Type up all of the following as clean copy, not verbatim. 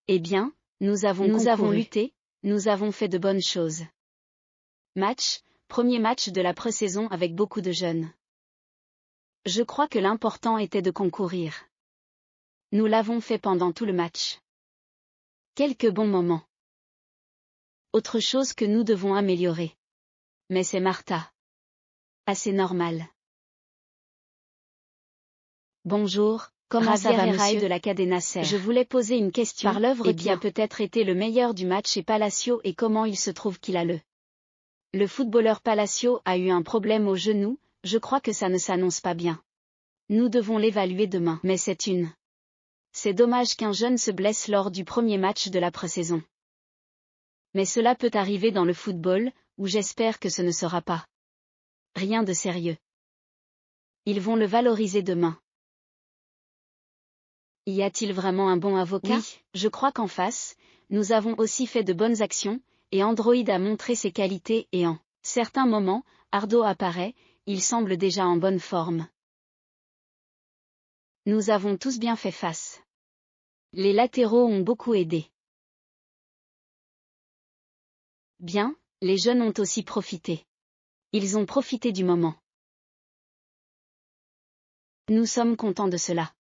Eh bien, nous avons lutté, nous avons fait de bonnes choses. Premier match de la pré-saison avec beaucoup de jeunes. Je crois que l'important était de concourir. Nous l'avons fait pendant tout le match. Quelques bons moments. Autre chose que nous devons améliorer. Mais c'est Martha. Assez normal. Bonjour, comment ça va monsieur de la Cadena Ser. Je voulais poser une question par l'œuvre qui a peut-être été le meilleur du match et Palacio et comment il se trouve qu'il a Le footballeur Palacio a eu un problème au genou, je crois que ça ne s'annonce pas bien. Nous devons l'évaluer demain. Mais c'est dommage qu'un jeune se blesse lors du premier match de la pré-saison. Mais cela peut arriver dans le football, où j'espère que ce ne sera pas. Rien de sérieux. Ils vont le valoriser demain. Y a-t-il vraiment un bon avocat? Oui, je crois qu'en face, nous avons aussi fait de bonnes actions, et Android a montré ses qualités et en certains moments, Ardo apparaît, il semble déjà en bonne forme. Nous avons tous bien fait face. Les latéraux ont beaucoup aidé. Bien, les jeunes ont aussi profité. Ils ont profité du moment. Nous sommes contents de cela.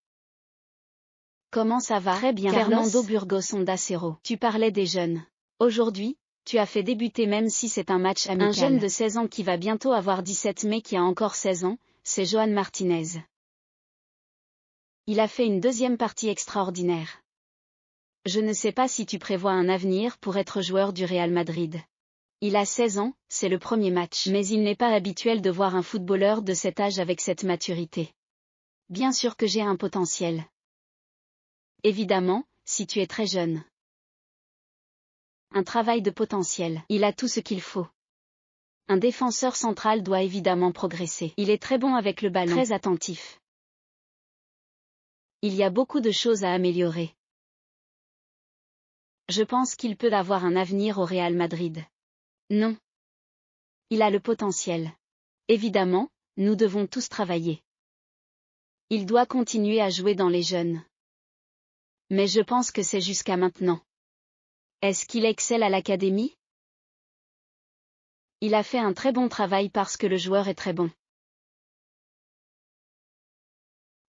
Comment ça va? Très bien. Fernando Burgos Ondacero. Tu parlais des jeunes. Aujourd'hui, tu as fait débuter même si c'est un match amical. Un jeune de 16 ans qui va bientôt avoir 17 mais qui a encore 16 ans, c'est Johan Martinez. Il a fait une deuxième partie extraordinaire. Je ne sais pas si tu prévois un avenir pour être joueur du Real Madrid. Il a 16 ans, c'est le premier match. Mais il n'est pas habituel de voir un footballeur de cet âge avec cette maturité. Bien sûr que j'ai un potentiel. Évidemment, si tu es très jeune. Un travail de potentiel. Il a tout ce qu'il faut. Un défenseur central doit évidemment progresser. Il est très bon avec le ballon. Très attentif. Il y a beaucoup de choses à améliorer. Je pense qu'il peut avoir un avenir au Real Madrid. Non. Il a le potentiel. Évidemment, nous devons tous travailler. Il doit continuer à jouer dans les jeunes. Mais je pense que c'est jusqu'à maintenant. Est-ce qu'il excelle à l'académie? Il a fait un très bon travail parce que le joueur est très bon.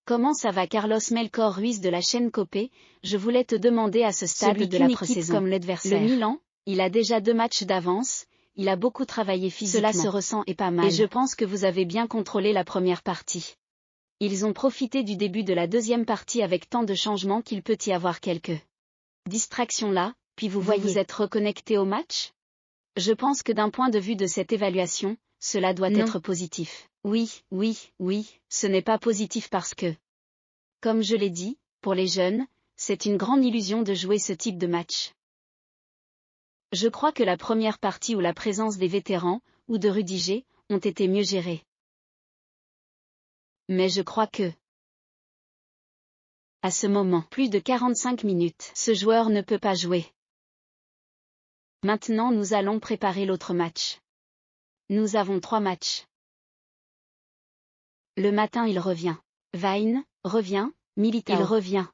Comment ça va Carlos Melchor Ruiz de la chaîne Copé? Je voulais te demander à ce stade de la pré-saison. Comme l'adversaire. Le Milan, il a déjà 2 matchs d'avance, il a beaucoup travaillé physiquement. Cela se ressent et pas mal. Et je pense que vous avez bien contrôlé la première partie. Ils ont profité du début de la deuxième partie avec tant de changements qu'il peut y avoir quelques distractions là, puis vous êtes reconnecté au match? Je pense que d'un point de vue de cette évaluation, cela doit être positif. Oui, ce n'est pas positif parce que, comme je l'ai dit, pour les jeunes, c'est une grande illusion de jouer ce type de match. Je crois que la première partie ou la présence des vétérans, ou de Rudiger, ont été mieux gérées. Mais je crois que, à ce moment, plus de 45 minutes, ce joueur ne peut pas jouer. Maintenant nous allons préparer l'autre match. Nous avons 3 matchs. Le matin il revient. Vine, revient, Militao. Il revient.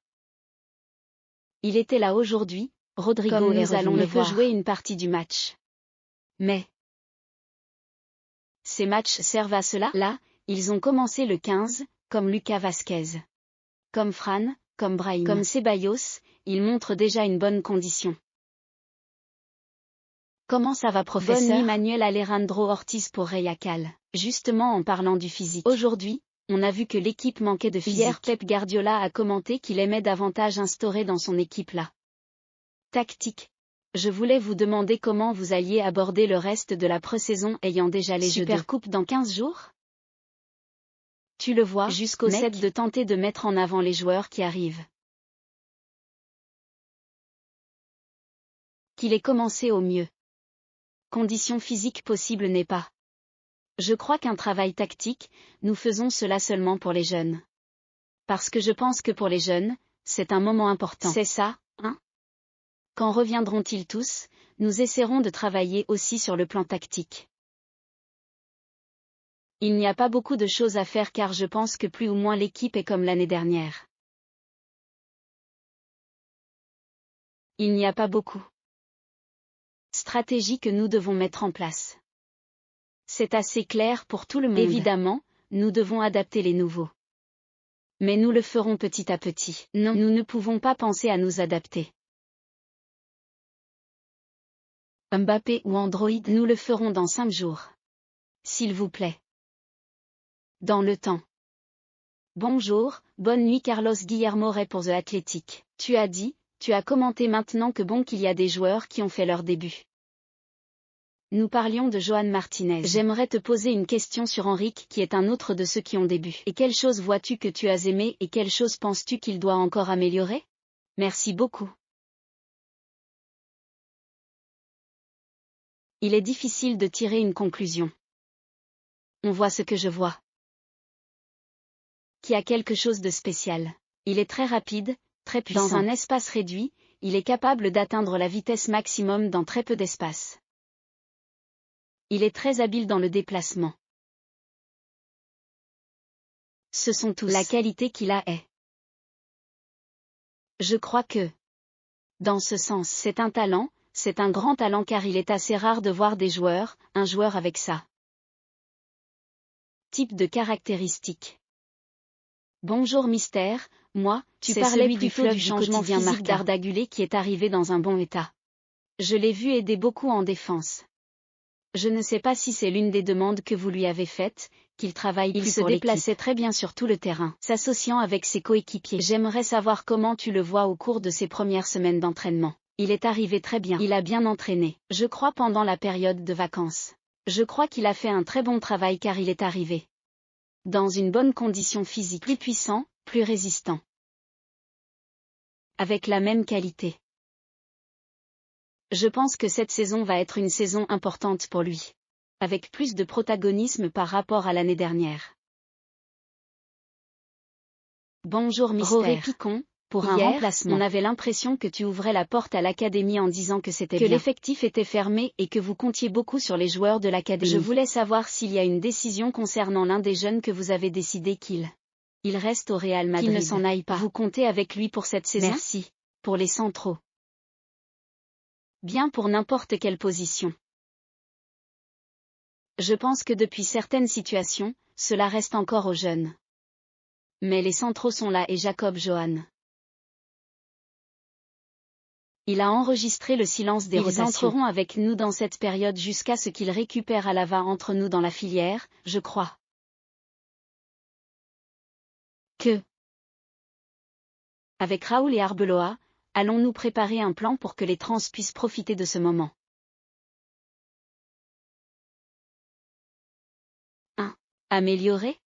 Il était là aujourd'hui, Rodrigo comme nous allons le voir. Jouer une partie du match. Mais ces matchs servent à cela. Là, ils ont commencé le 15, comme Lucas Vasquez. Comme Fran, comme Brahim. Comme Ceballos, ils montrent déjà une bonne condition. Comment ça va professeur? Bonne nuit Manuel Alejandro Ortiz pour Reyacal. Justement en parlant du physique. Aujourd'hui, on a vu que l'équipe manquait de physique. Hier Pep Guardiola a commenté qu'il aimait davantage instaurer dans son équipe la tactique. Je voulais vous demander comment vous alliez aborder le reste de la pré-saison ayant déjà les Supercoupes dans 15 jours? Tu le vois, jusqu'au 7 de tenter de mettre en avant les joueurs qui arrivent. Qu'il ait commencé au mieux. Condition physique possible n'est pas. Je crois qu'un travail tactique, nous faisons cela seulement pour les jeunes. Parce que je pense que pour les jeunes, c'est un moment important. C'est ça, hein? Quand reviendront-ils tous, nous essaierons de travailler aussi sur le plan tactique. Il n'y a pas beaucoup de choses à faire car je pense que plus ou moins l'équipe est comme l'année dernière. Il n'y a pas beaucoup stratégie que nous devons mettre en place. C'est assez clair pour tout le monde. Évidemment, nous devons adapter les nouveaux. Mais nous le ferons petit à petit. Non, nous ne pouvons pas penser à nous adapter. Mbappé ou Android, nous le ferons dans 5 jours. S'il vous plaît. Dans le temps. Bonjour, bonne nuit Carlos Guillermo Rey pour The Athletic. Tu as commenté maintenant que bon qu'il y a des joueurs qui ont fait leur début. Nous parlions de Johan Martinez. J'aimerais te poser une question sur Henrique qui est un autre de ceux qui ont début. Et quelle chose vois-tu que tu as aimé et quelle chose penses-tu qu'il doit encore améliorer? Merci beaucoup. Il est difficile de tirer une conclusion. On voit ce que je vois. Qui a quelque chose de spécial. Il est très rapide, très puissant. Dans un espace réduit, il est capable d'atteindre la vitesse maximum dans très peu d'espace. Il est très habile dans le déplacement. Ce sont tous. La qualité qu'il a est. Je crois que, dans ce sens, c'est un talent, c'est un grand talent car il est assez rare de voir un joueur avec ça. Type de caractéristiques. Bonjour Mister, moi, tu parlais du fleuve du changement physique d'Arda Güler qui est arrivé dans un bon état. Je l'ai vu aider beaucoup en défense. Je ne sais pas si c'est l'une des demandes que vous lui avez faites, qu'il travaille plus pour l'équipe. Il se déplaçait très bien sur tout le terrain, s'associant avec ses coéquipiers. J'aimerais savoir comment tu le vois au cours de ses premières semaines d'entraînement. Il est arrivé très bien. Il a bien entraîné, je crois pendant la période de vacances. Je crois qu'il a fait un très bon travail car il est arrivé dans une bonne condition physique, plus puissant, plus résistant. Avec la même qualité. Je pense que cette saison va être une saison importante pour lui. Avec plus de protagonisme par rapport à l'année dernière. Bonjour Mister. Roré Picon, pour un remplacement. On avait l'impression que tu ouvrais la porte à l'académie en disant que c'était bien. Que l'effectif était fermé et que vous comptiez beaucoup sur les joueurs de l'académie. Je voulais savoir s'il y a une décision concernant l'un des jeunes que vous avez décidé qu'il reste au Real Madrid. Qu'il ne s'en aille pas. Vous comptez avec lui pour cette saison? Merci. Pour les centraux. Bien pour n'importe quelle position. Je pense que depuis certaines situations, cela reste encore aux jeunes. Mais les centraux sont là et Jacob Johan. Il a enregistré le silence des rotations. Ils entreront avec nous dans cette période jusqu'à ce qu'ils récupèrent Alava entre nous dans la filière, je crois. Avec Raoul et Arbeloa, allons-nous préparer un plan pour que les trans puissent profiter de ce moment. Améliorer?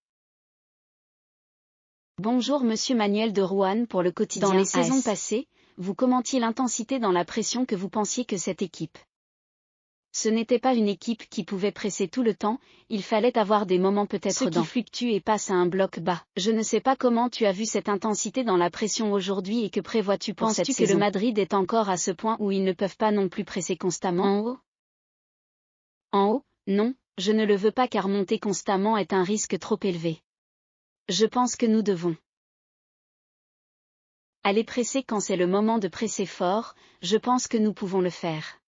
Bonjour Monsieur Manuel de Rouen pour le quotidien. Dans les saisons passées, vous commentiez l'intensité dans la pression que vous pensiez que cette équipe. Ce n'était pas une équipe qui pouvait presser tout le temps, il fallait avoir des moments peut-être qui fluctuent et passent à un bloc bas. Je ne sais pas comment tu as vu cette intensité dans la pression aujourd'hui et que prévois-tu pour cette saison? Penses-tu que le Madrid est encore à ce point où ils ne peuvent pas non plus presser constamment? En haut? En haut, non, je ne le veux pas car monter constamment est un risque trop élevé. Je pense que nous devons aller presser quand c'est le moment de presser fort, je pense que nous pouvons le faire.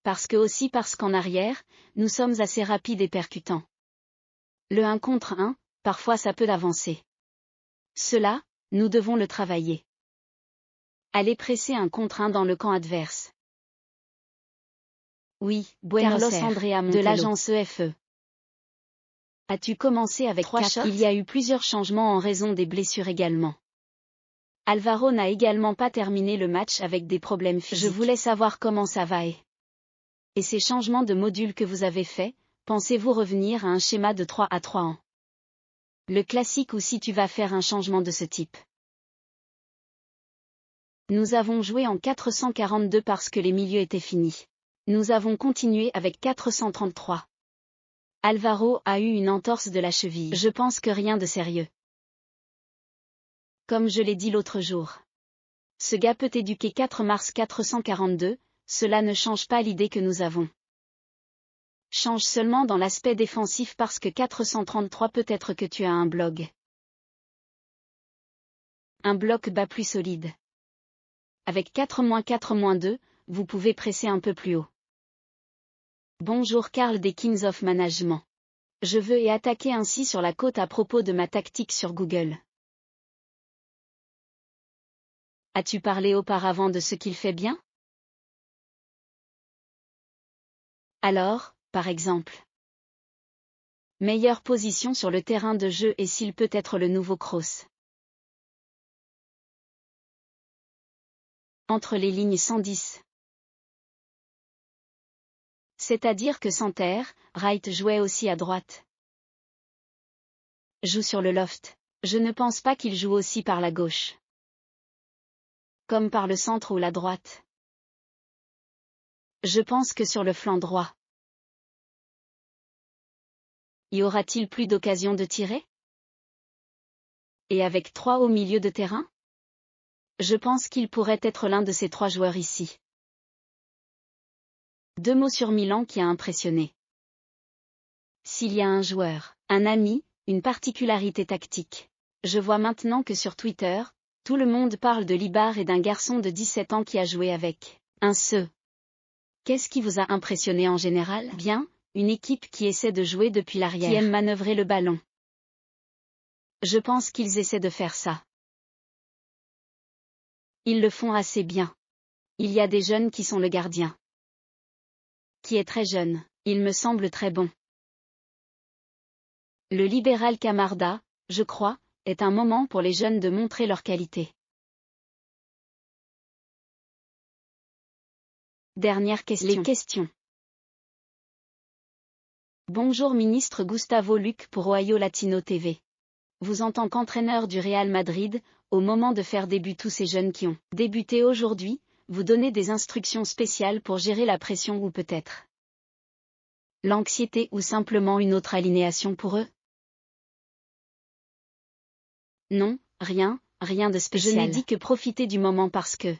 Parce qu'en arrière, nous sommes assez rapides et percutants. Le 1 contre 1, parfois ça peut avancer. Cela, nous devons le travailler. Aller presser 1 contre 1 dans le camp adverse. Oui, Carlos Andrea Montello, de l'agence EFE. As-tu commencé avec 3 shots? Il y a eu plusieurs changements en raison des blessures également. Alvaro n'a également pas terminé le match avec des problèmes physiques. Je voulais savoir comment ça va et ces changements de module que vous avez faits, pensez-vous revenir à un schéma de 3 à 3 ans? Le classique ou si tu vas faire un changement de ce type? Nous avons joué en 442 parce que les milieux étaient finis. Nous avons continué avec 433. Alvaro a eu une entorse de la cheville. Je pense que rien de sérieux. Comme je l'ai dit l'autre jour. Ce gars peut éduquer 4 mars 442, cela ne change pas l'idée que nous avons. Change seulement dans l'aspect défensif parce que 433 peut-être que tu as un blog. Un bloc bas plus solide. Avec 4-4-2, vous pouvez presser un peu plus haut. Bonjour Karl des Kings of Management. Je veux et attaquer ainsi sur la côte à propos de ma tactique sur Google. As-tu parlé auparavant de ce qu'il fait bien? Alors, par exemple. Meilleure position sur le terrain de jeu et s'il peut être le nouveau Kroos. Entre les lignes 110. C'est-à-dire que sans terre, Wright jouait aussi à droite. Joue sur le loft. Je ne pense pas qu'il joue aussi par la gauche. Comme par le centre ou la droite. Je pense que sur le flanc droit. Y aura-t-il plus d'occasions de tirer? Et avec 3 au milieu de terrain? Je pense qu'il pourrait être l'un de ces 3 joueurs ici. 2 mots sur Milan qui a impressionné. S'il y a un joueur, un ami, une particularité tactique. Je vois maintenant que sur Twitter, tout le monde parle de Libar et d'un garçon de 17 ans qui a joué avec un SE. Qu'est-ce qui vous a impressionné en général? Bien, une équipe qui essaie de jouer depuis l'arrière, qui aime manœuvrer le ballon. Je pense qu'ils essaient de faire ça. Ils le font assez bien. Il y a des jeunes qui sont le gardien. Qui est très jeune, il me semble très bon. Le libéral Camarda, je crois, est un moment pour les jeunes de montrer leur qualité. Dernière question. Les questions. Bonjour ministre Gustavo Luque pour Ohio Latino TV. Vous en tant qu'entraîneur du Real Madrid, au moment de faire débuter tous ces jeunes qui ont débuté aujourd'hui, vous donnez des instructions spéciales pour gérer la pression ou peut-être l'anxiété ou simplement une autre alinéation pour eux? Non, rien de spécial. Je n'ai dit que profiter du moment parce que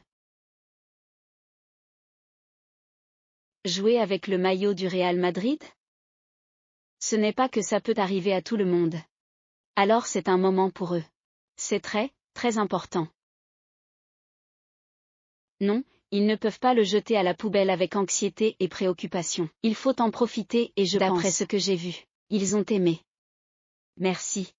jouer avec le maillot du Real Madrid? Ce n'est pas que ça peut arriver à tout le monde. Alors c'est un moment pour eux. C'est très, très important. Non, ils ne peuvent pas le jeter à la poubelle avec anxiété et préoccupation. Il faut en profiter et d'après ce que j'ai vu, ils ont aimé. Merci.